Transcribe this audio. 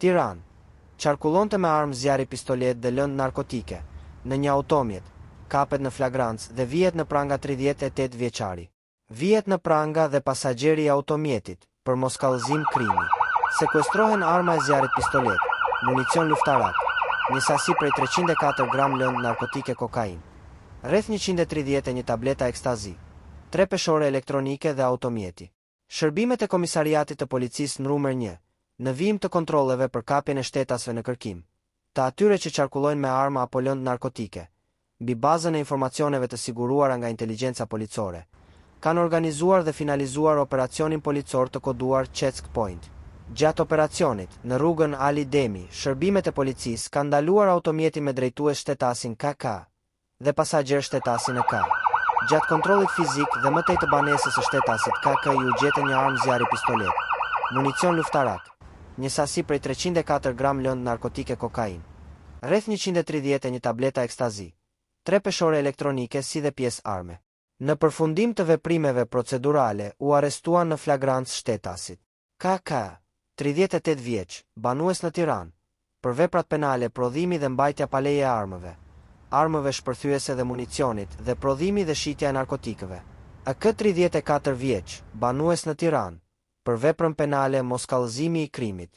Tiranë. Qarkullonte me armë zjarri pistolet dhe lëndë narkotike në një automjet, kapet në flagrancë dhe vihet në pranga 38 vjeçari. Vihet në pranga dhe pasagjeri i automjetit për mos kallëzim krimi. Sekuestrohen arma e zjarrit pistolet, municion luftarak, një sasi prej 304 gram lëndë narkotike kokain, rreth 131 tableta ekstazi, 3 peshore elektronike dhe automjeti. Shërbimet e komisariatit të policisë numër 1, në vijim të kontrolleve për kapjen e shtetasve në kërkim, të atyre që qarkullojnë me arma apo lëndë narkotike, mbi bazën e informacioneve të siguruara nga inteligjenca policore, kanë organizuar dhe finalizuar operacionin policor të koduar Check Point. Gjatë operacionit, në rrugën Ali Demi, shërbimet e policisë kanë ndaluar automjetin me drejtues shtetasin KK dhe pasagjer shtetasin K. Gjatë kontrollit fizik dhe më tej të banesës së shtetasit KK u gjetën një armë zjarri pistolet, municion luftarak, një sasi prej 304 gram lëndë narkotike kokain, rreth 131 tableta ekstazi, 3 peshore elektronike si dhe pjesë arme. Në përfundim të veprimeve procedurale u arrestuan në flagrancë shtetasit KK, 38 vjeç, banues në Tiranë, për veprat penale prodhimi dhe mbajtja pa leje e armëve shpërthyese dhe municionit dhe prodhimi dhe shitja e narkotikëve. AK 34 vjeç, banues në Tiranë, për veprën penale mos kallëzimi i krimit.